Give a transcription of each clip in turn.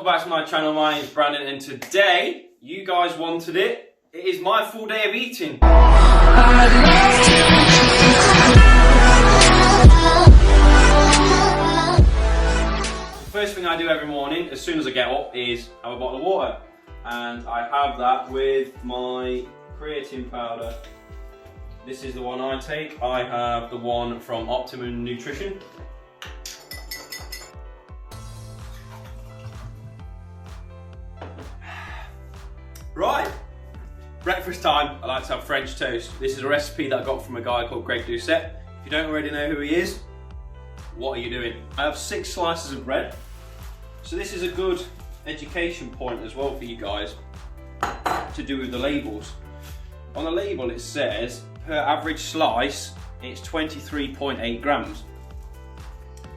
welcome back to my channel. My name is Brandon and today, you guys wanted it. It is my full day of eating. First thing I do every morning, as soon as I get up, is have a bottle of water. And I have that with my creatine powder. This is the one I take. I have the one from Optimum Nutrition. Right, breakfast time. I like to have French toast. This is a recipe that I got from a guy called Doucette. If you don't already know who he is, what are you doing? I have 6 slices of bread. So this is a good education point as well for you guys to do with the labels. On the label it says per average slice it's 23.8 grams,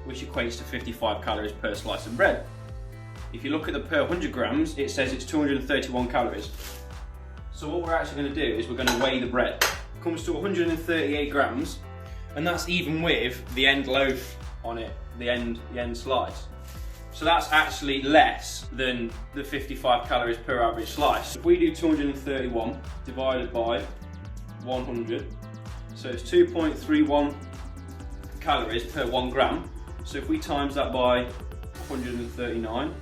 which equates to 55 calories per slice of bread. If you look at the per 100 grams, it says it's 231 calories. So what we're actually going to do is we're going to weigh the bread. It comes to 138 grams, and that's even with the end loaf on it, the end slice. So that's actually less than the 55 calories per average slice. If we do 231 divided by 100, so it's 2.31 calories per 1 gram. So if we times that by 139,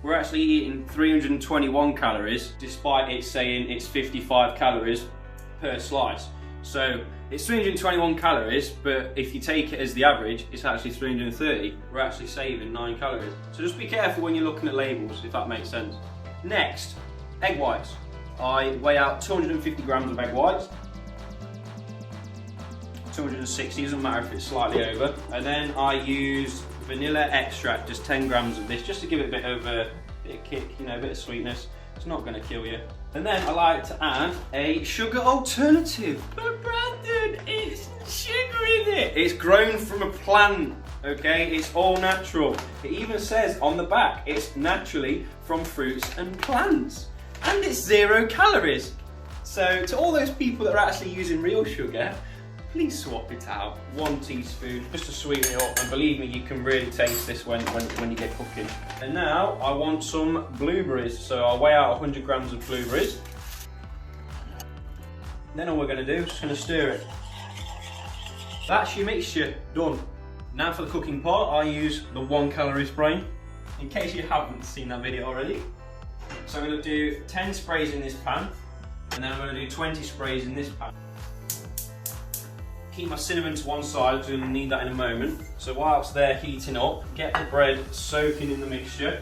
we're actually eating 321 calories, despite it saying it's 55 calories per slice. So it's 321 calories, but if you take it as the average, it's actually 330. We're actually saving 9 calories. So just be careful when you're looking at labels, if that makes sense. Next, egg whites. I weigh out 250 grams of egg whites. 260, doesn't matter if it's slightly over. And then I use vanilla extract, just 10 grams of this, just to give it a bit of a kick, you know, a bit of sweetness. It's not going to kill you. And then I like to add a sugar alternative. But Brandon, it's sugar in it. It's grown from a plant, okay? It's all natural. It even says on the back, it's naturally from fruits and plants. And it's 0 calories. So to all those people that are actually using real sugar, please swap it out. 1 teaspoon, just to sweeten it up. And believe me, you can really taste this when you get cooking. And now I want some blueberries. So I'll weigh out 100 grams of blueberries. Then all we're gonna do is just gonna stir it. That's your mixture, done. Now for the cooking part, I use the 1 calorie spray. In case you haven't seen that video already. So I'm gonna do 10 sprays in this pan. And then I'm gonna do 20 sprays in this pan. Keep my cinnamon to one side because I'm going to need that in a moment. So whilst they're heating up, get the bread soaking in the mixture.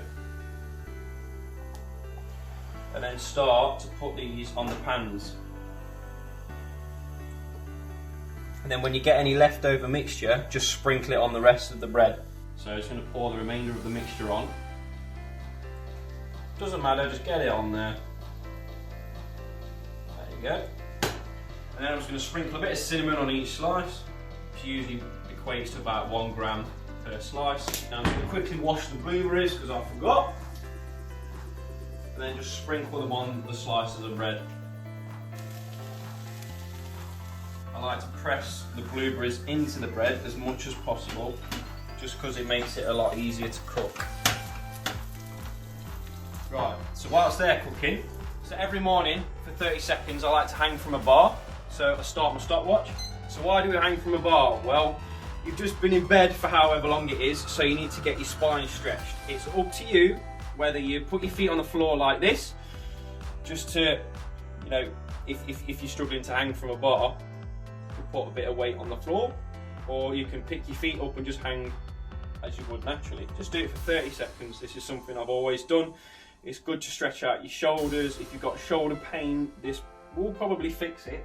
And then start to put these on the pans. And then when you get any leftover mixture, just sprinkle it on the rest of the bread. So I'm just going to pour the remainder of the mixture on. Doesn't matter, just get it on there. There you go. And then I'm just going to sprinkle a bit of cinnamon on each slice, which usually equates to about 1 gram per slice. Now I'm just going to quickly wash the blueberries because I forgot. And then just sprinkle them on the slices of bread. I like to press the blueberries into the bread as much as possible, just because it makes it a lot easier to cook. Right, so whilst they're cooking, so every morning for 30 seconds I like to hang from a bar. So I start my stopwatch. So why do we hang from a bar? Well, you've just been in bed for however long it is, so you need to get your spine stretched. It's up to you whether you put your feet on the floor like this, just to, you know, if you're struggling to hang from a bar, you put a bit of weight on the floor, or you can pick your feet up and just hang as you would naturally. Just do it for 30 seconds. This is something I've always done. It's good to stretch out your shoulders. If you've got shoulder pain, this will probably fix it.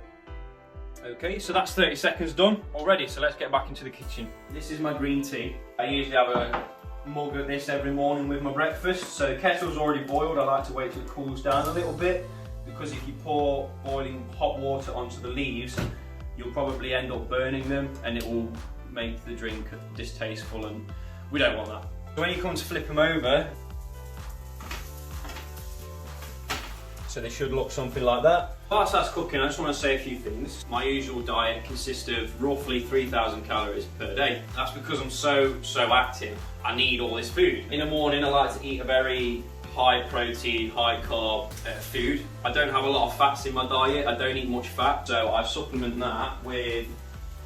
Okay, so that's 30 seconds done already, so let's get back into the kitchen. This is my green tea. I usually have a mug of this every morning with my breakfast. So the kettle's already boiled. I like to wait till it cools down a little bit, because if you pour boiling hot water onto the leaves, you'll probably end up burning them and it will make the drink distasteful, and we don't want that. So when you come to flip them over, so they should look something like that. Whilst that's cooking, I just want to say a few things. My usual diet consists of roughly 3,000 calories per day. That's because I'm so active. I need all this food. In the morning, I like to eat a very high protein, high carb food. I don't have a lot of fats in my diet, I don't eat much fat, so I supplement that with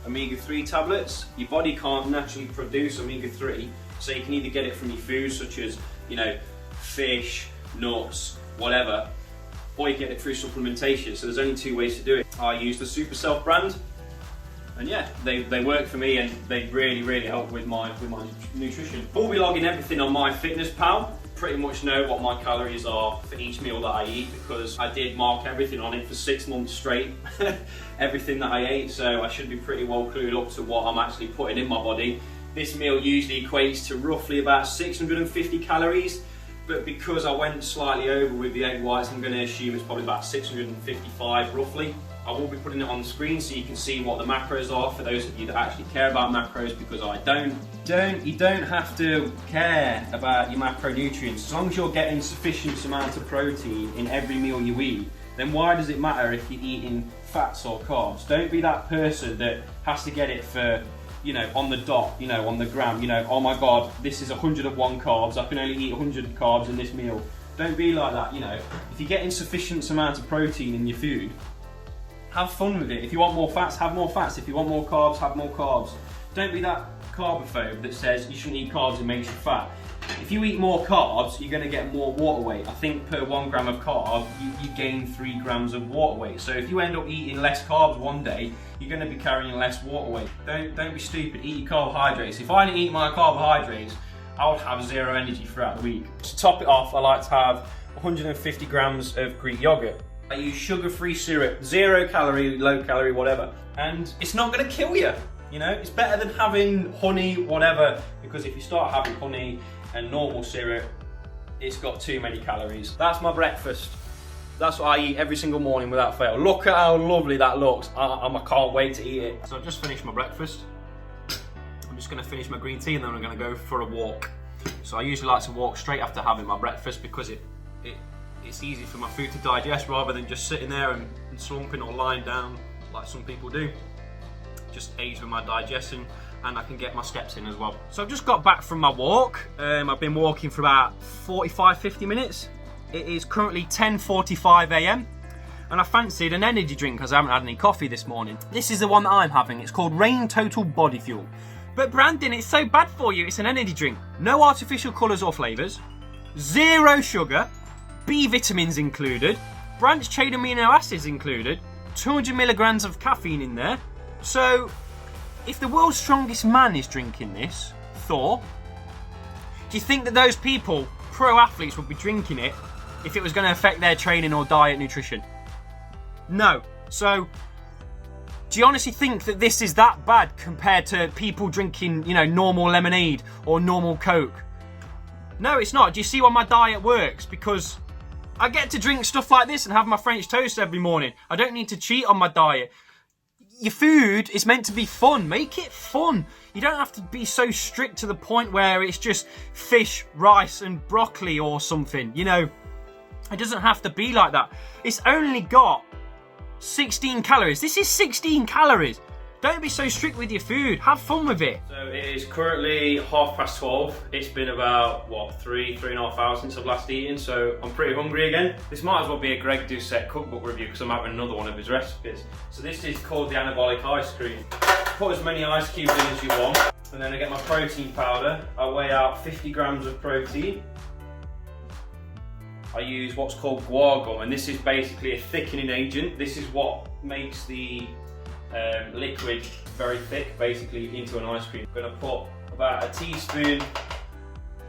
omega-3 tablets. Your body can't naturally produce omega-3, so you can either get it from your food, such as, you know, fish, nuts, whatever, or you get it through supplementation. So there's only two ways to do it. I use the Super Self brand, and yeah, they work for me, and they really help with my nutrition. I'll be logging everything on MyFitnessPal. Pretty much know what my calories are for each meal that I eat, because I did mark everything on it for 6 months straight, everything that I ate, so I should be pretty well clued up to what I'm actually putting in my body. This meal usually equates to roughly about 650 calories, but because I went slightly over with the egg whites, I'm going to assume it's probably about 655 roughly. I will be putting it on the screen so you can see what the macros are for those of you that actually care about macros, because I don't. You don't have to care about your macronutrients. As long as you're getting sufficient amount of protein in every meal you eat, then why does it matter if you're eating fats or carbs? Don't be that person that has to get it for, you know, on the dot, you know, on the gram, you know, oh my god, this is 101 carbs, I can only eat 100 carbs in this meal. Don't be like that, you know. If you're getting sufficient amount of protein in your food, have fun with it. If you want more fats, have more fats. If you want more carbs, have more carbs. Don't be that carbophobe that says you shouldn't eat carbs, it makes you fat. If you eat more carbs, you're going to get more water weight. I think per 1 gram of carb, you gain 3 grams of water weight. So if you end up eating less carbs one day, you're going to be carrying less water weight. Don't be stupid, eat your carbohydrates. If I didn't eat my carbohydrates, I would have zero energy throughout the week. To top it off, I like to have 150 grams of Greek yogurt. I use sugar-free syrup, 0 calorie, low calorie, whatever. And it's not going to kill you. You know, it's better than having honey, whatever, because if you start having honey and normal syrup, it's got too many calories. That's my breakfast. That's what I eat every single morning without fail. Look at how lovely that looks. I can't wait to eat it. So I've just finished my breakfast. I'm just going to finish my green tea and then I'm going to go for a walk. So I usually like to walk straight after having my breakfast, because it's easy for my food to digest rather than just sitting there and slumping or lying down like some people do. Just aids with my digestion, and I can get my steps in as well. So I've just got back from my walk. I've been walking for about 45-50 minutes. It is currently 10:45 a.m. and I fancied an energy drink because I haven't had any coffee this morning. This is the one that I'm having. It's called Rain Total Body Fuel. But Brandon, it's so bad for you. It's an energy drink. No artificial colours or flavours. 0 sugar. B vitamins included. Branched chain amino acids included. 200 milligrams of caffeine in there. So, if the world's strongest man is drinking this, Thor, do you think that those people, pro athletes, would be drinking it if it was going to affect their training or diet nutrition? No. So, do you honestly think that this is that bad compared to people drinking, you know, normal lemonade or normal Coke? No, it's not. Do you see why my diet works? Because I get to drink stuff like this and have my French toast every morning. I don't need to cheat on my diet. Your food is meant to be fun. Make it fun. You don't have to be so strict to the point where it's just fish, rice and broccoli or something. You know, it doesn't have to be like that. It's only got 16 calories. This is 16 calories. Don't be so strict with your food. Have fun with it. So it is currently 12:30. It's been about, what, 3.5 hours since I've last eaten, so I'm pretty hungry again. This might as well be a Greg Doucette cookbook review because I'm having another one of his recipes. So this is called the Anabolic ice cream. Put as many ice cubes in as you want, and then I get my protein powder. I weigh out 50 grams of protein. I use what's called guar gum, and this is basically a thickening agent. This is what makes the liquid very thick, basically, into an ice cream. I'm going to put about a teaspoon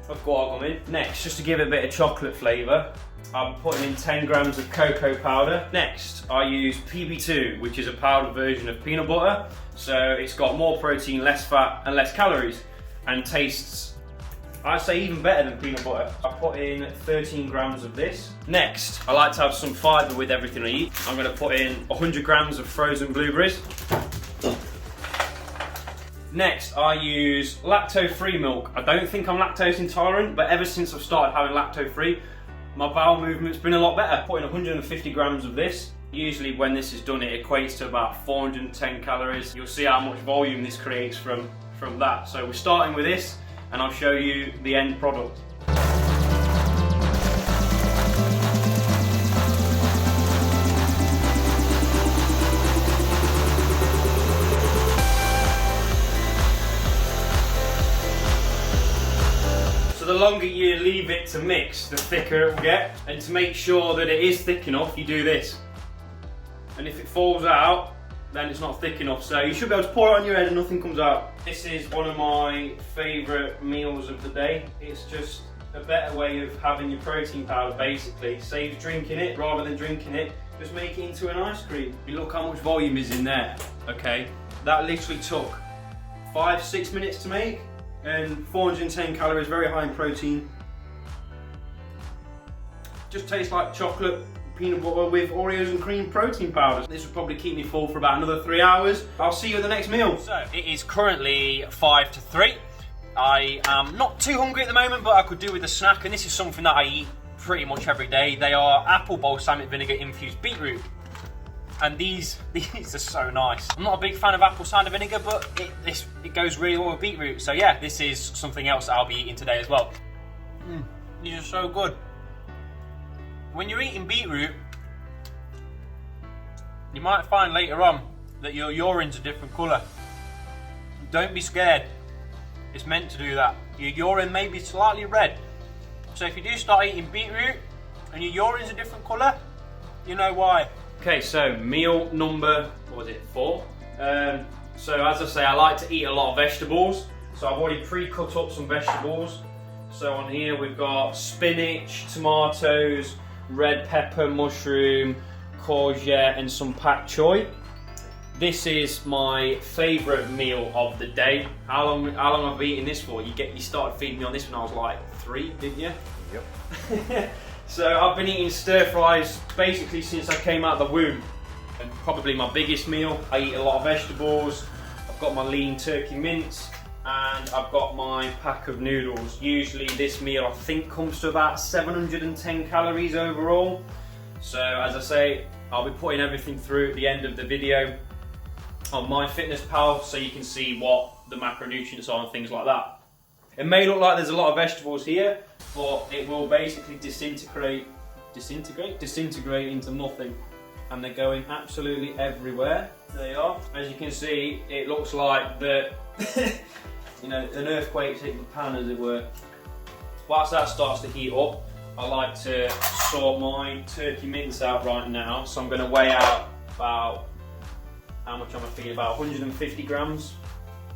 of guar gum in. Next, just to give it a bit of chocolate flavour, I'm putting in 10 grams of cocoa powder. Next, I use PB2, which is a powdered version of peanut butter. So it's got more protein, less fat and less calories, and tastes, I'd say, even better than peanut butter. I put in 13 grams of this. Next, I like to have some fibre with everything I eat. I'm going to put in 100 grams of frozen blueberries. Next, I use lactose-free milk. I don't think I'm lactose intolerant, but ever since I've started having lactose-free, my bowel movement's been a lot better. Put in 150 grams of this. Usually when this is done, it equates to about 410 calories. You'll see how much volume this creates from that. So we're starting with this, and I'll show you the end product. longer you leave it to mix, the thicker it will get. And to make sure that it is thick enough, you do this. And if it falls out, then it's not thick enough. So you should be able to pour it on your head and nothing comes out. This is one of my favourite meals of the day. It's just a better way of having your protein powder, basically. Saves drinking it rather than drinking it. Just make it into an ice cream. You look how much volume is in there, okay? That literally took 5-6 minutes to make, and 410 calories, very high in protein. Just tastes like chocolate peanut butter with Oreos and cream protein powder. This will probably keep me full for about another 3 hours. I'll see you at the next meal. So it is currently 5 to 3. I am not too hungry at the moment, but I could do with a snack, and this is something that I eat pretty much every day. They are apple balsamic vinegar infused beetroot, and these are so nice. I'm not a big fan of apple cider vinegar, but it goes really well with beetroot. So yeah, this is something else that I'll be eating today as well. These are so good. When you're eating beetroot, you might find later on that your urine's a different colour. Don't be scared. It's meant to do that. Your urine may be slightly red. So if you do start eating beetroot and your urine's a different colour, you know why. Okay, so meal number, 4? So as I say, I like to eat a lot of vegetables. So I've already pre-cut up some vegetables. So on here we've got spinach, tomatoes, red pepper, mushroom, courgette and some pak choy. This is my favourite meal of the day. How long have I eaten this for? You started feeding me on this when I was like 3, didn't you? Yep. So I've been eating stir fries basically since I came out of the womb. And probably my biggest meal. I eat a lot of vegetables. I've got my lean turkey mince, and I've got my pack of noodles. Usually this meal I think comes to about 710 calories overall. So as I say, I'll be putting everything through at the end of the video on MyFitnessPal, so you can see what the macronutrients are and things like that. It may look like there's a lot of vegetables here, but it will basically disintegrate into nothing, and they're going absolutely everywhere. There they are. As you can see, it looks like the you know, an earthquake's hitting the pan, as it were. Whilst that starts to heat up, I like to sort my turkey mince out right now. So I'm going to weigh out about, how much I'm going to feed, about 150 grams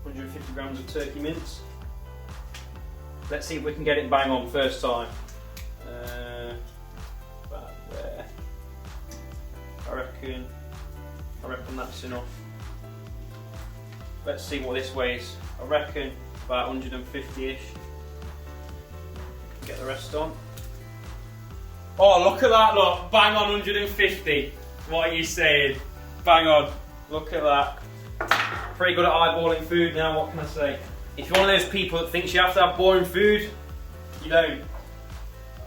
of turkey mince. Let's see if we can get it bang on first time. About there. I reckon that's enough. Let's see what this weighs. I reckon about 150-ish. Get the rest on. Oh, look at that, look. Bang on 150. What are you saying? Bang on. Look at that. Pretty good at eyeballing food now, what can I say? If you're one of those people that thinks you have to have boring food, you don't.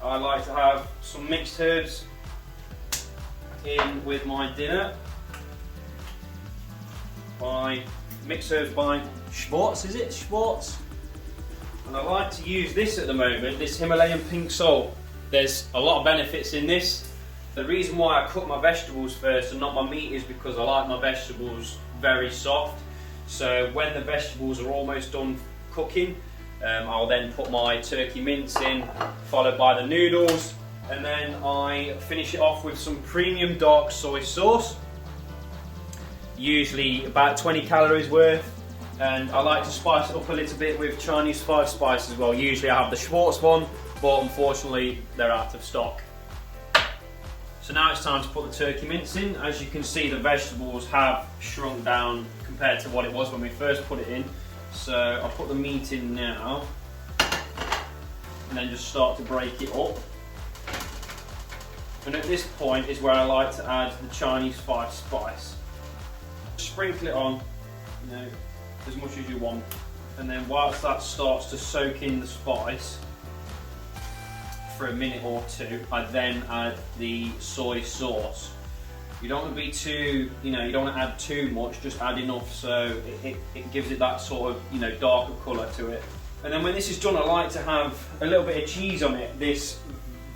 I like to have some mixed herbs in with my dinner. Mixed herbs by Schwartz, is it? Schwartz? And I like to use this at the moment, this Himalayan pink salt. There's a lot of benefits in this. The reason why I cook my vegetables first and not my meat is because I like my vegetables very soft. So when the vegetables are almost done cooking, I'll then put my turkey mince in, followed by the noodles, and then I finish it off with some premium dark soy sauce. Usually about 20 calories worth, and I like to spice it up a little bit with Chinese 5 spice as well. Usually I have the Schwartz one, but unfortunately they're out of stock. So now it's time to put the turkey mince in. As you can see, the vegetables have shrunk down compared to what it was when we first put it in. So I'll put the meat in now, and then just start to break it up. And at this point is where I like to add the Chinese 5 spice. Sprinkle it on, you know, as much as you want, and then whilst that starts to soak in the spice for a minute or two, I then add the soy sauce. You don't want to be too, you don't want to add too much, just add enough so it gives it that sort of, darker colour to it. And then when this is done, I like to have a little bit of cheese on it. This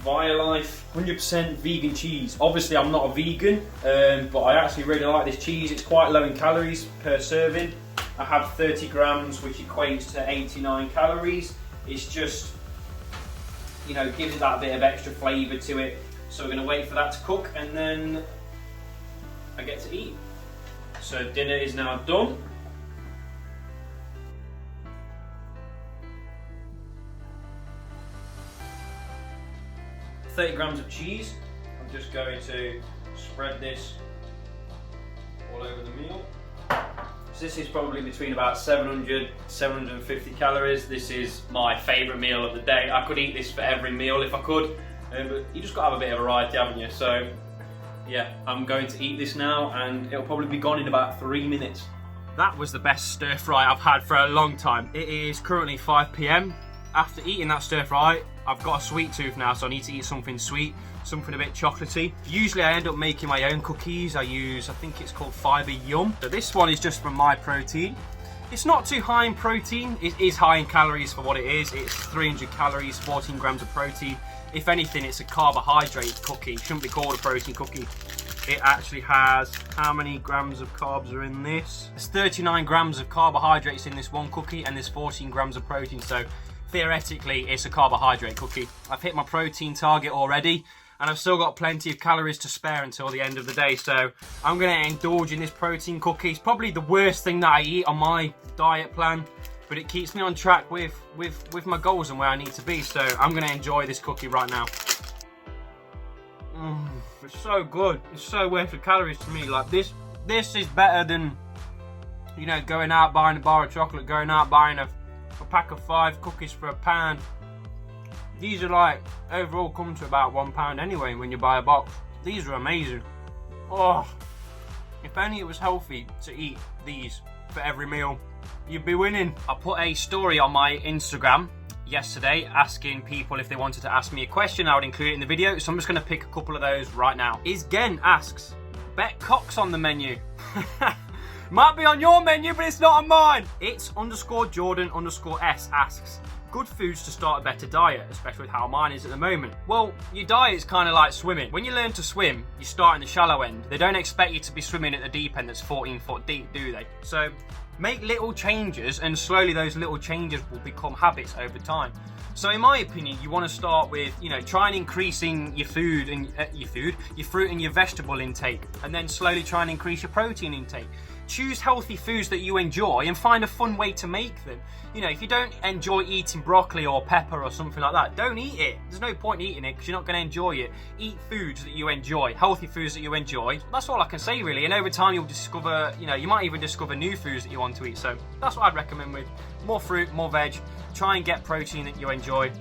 Violife 100% vegan cheese. Obviously I'm not a vegan, but I actually really like this cheese. It's quite low in calories per serving. I have 30 grams, which equates to 89 calories. It's just you know, gives it that bit of extra flavour to it. So we're going to wait for that to cook and then I get to eat. So dinner is now done. $30 grams of cheese. I'm just going to spread this all over the meal. So this is probably between about 700 750 calories. This is my favourite meal of the day. I could eat this for every meal if I could, but you just got to have a bit of variety, haven't you? So yeah, I'm going to eat this now and it'll probably be gone in about 3 minutes. That was the best stir fry I've had for a long time. It is currently 5 PM. After eating that stir fry, I've got a sweet tooth now, so I need to eat something sweet, something a bit chocolatey. Usually I end up making my own cookies. I think it's called Fiber Yum. So this one is just from My Protein. It's not too high in protein. It is high in calories for what it is. It's 300 calories, 14 grams of protein. If anything, it's a carbohydrate cookie. It shouldn't be called a protein cookie. It actually has, how many grams of carbs are in this? There's 39 grams of carbohydrates in this one cookie and there's 14 grams of protein. So theoretically, it's a carbohydrate cookie. I've hit my protein target already and I've still got plenty of calories to spare until the end of the day. So I'm gonna indulge in this protein cookie. It's probably the worst thing that I eat on my diet plan, but it keeps me on track with my goals and where I need to be. So I'm gonna enjoy this cookie right now. It's so good. It's so worth the calories to me. Like this is better than, you know, going out buying a bar of chocolate, going out buying a pack of 5 cookies for £1. These are like, overall come to about £1 anyway when you buy a box. These are amazing. Oh, if only it was healthy to eat these for every meal, you'd be winning. I put a story on my Instagram yesterday asking people if they wanted to ask me a question. I would include it in the video, so I'm just going to pick a couple of those right now. Isgen asks, bet Cox on the menu. Might be on your menu, but it's not on mine. It's _Jordan_S asks, good foods to start a better diet, especially with how mine is at the moment. Well, your diet's kind of like swimming. When you learn to swim, you start in the shallow end. They don't expect you to be swimming at the deep end that's 14 foot deep, do they? So make little changes and slowly those little changes will become habits over time. So in my opinion, you want to start with, you know, try and increasing your food and your fruit and your vegetable intake, and then slowly try and increase your protein intake. Choose healthy foods that you enjoy and find a fun way to make them. You know, if you don't enjoy eating broccoli or pepper or something like that, don't eat it. There's no point in eating it because you're not going to enjoy it. Eat foods that you enjoy, healthy foods that you enjoy. That's all I can say really. And over time you'll discover, you know, you might even discover new foods that you want to eat. So that's what I'd recommend with more fruit, more veg. Try and get protein that you enjoy.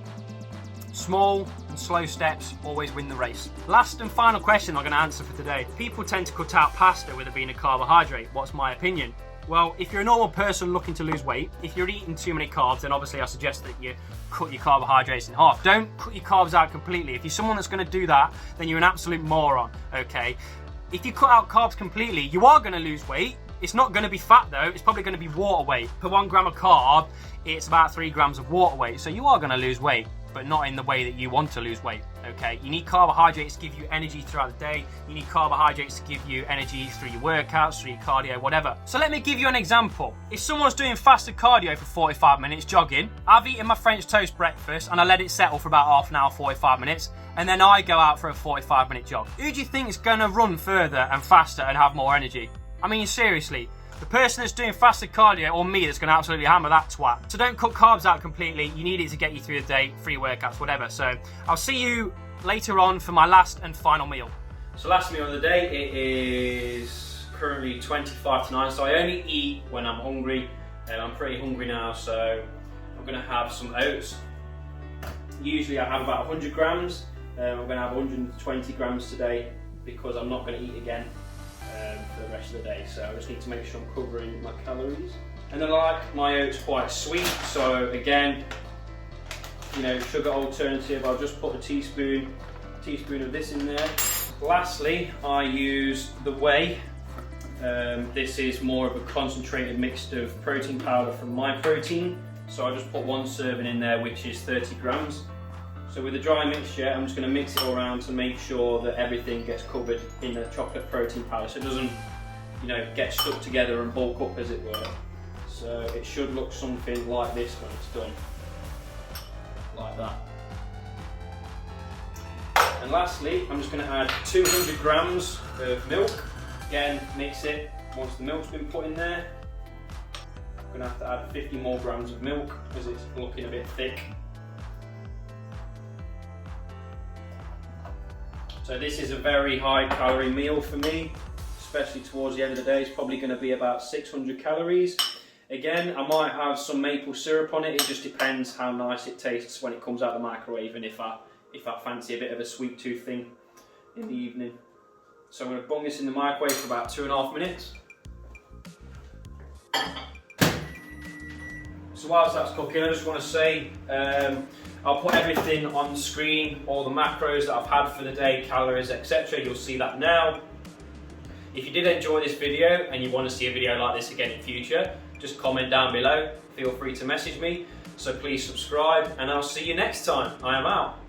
Small and slow steps always win the race. Last and final question I'm going to answer for today. People tend to cut out pasta with it being a carbohydrate. What's my opinion? Well, if you're a normal person looking to lose weight, if you're eating too many carbs, then obviously I suggest that you cut your carbohydrates in half. Don't cut your carbs out completely. If you're someone that's going to do that, then you're an absolute moron, okay? If you cut out carbs completely, you are going to lose weight. It's not going to be fat though, it's probably going to be water weight. Per 1 gram of carb, it's about 3 grams of water weight. So you are going to lose weight, but not in the way that you want to lose weight, okay? You need carbohydrates to give you energy throughout the day. You need carbohydrates to give you energy through your workouts, through your cardio, whatever. So let me give you an example. If someone's doing fasted cardio for 45 minutes jogging, I've eaten my French toast breakfast and I let it settle for about half an hour, 45 minutes, and then I go out for a 45-minute jog. Who do you think is gonna run further and faster and have more energy? I mean, seriously. The person that's doing fasted cardio or me that's going to absolutely hammer that twat. So don't cut carbs out completely. You need it to get you through the day, free workouts, whatever. So I'll see you later on for my last and final meal. So last meal of the day, it is currently 25 to 9. So I only eat when I'm hungry. I'm pretty hungry now, so I'm going to have some oats. Usually I have about 100 grams. I'm going to have 120 grams today because I'm not going to eat again for the rest of the day, so I just need to make sure I'm covering my calories. And then I like my oats quite sweet, so again, you know, sugar alternative, I'll just put a teaspoon of this in there. Lastly, I use the whey. This is more of a concentrated mix of protein powder from My Protein, so I just put 1 serving in there, which is 30 grams. So with the dry mixture, I'm just going to mix it all around to make sure that everything gets covered in the chocolate protein powder, so it doesn't, you know, get stuck together and bulk up, as it were. So it should look something like this when it's done, like that. And lastly, I'm just going to add 200 grams of milk. Again, mix it once the milk's been put in there. I'm going to have to add 50 more grams of milk because it's looking a bit thick. So this is a very high calorie meal for me, especially towards the end of the day. It's probably going to be about 600 calories. Again, I might have some maple syrup on it. It just depends how nice it tastes when it comes out of the microwave and if I fancy a bit of a sweet tooth thing in the evening. So I'm going to bung this in the microwave for about 2.5 minutes. So whilst that's cooking, I just want to say, I'll put everything on the screen, all the macros that I've had for the day, calories, etc. You'll see that now. If you did enjoy this video and you want to see a video like this again in future, just comment down below. Feel free to message me. So please subscribe and I'll see you next time. I am out.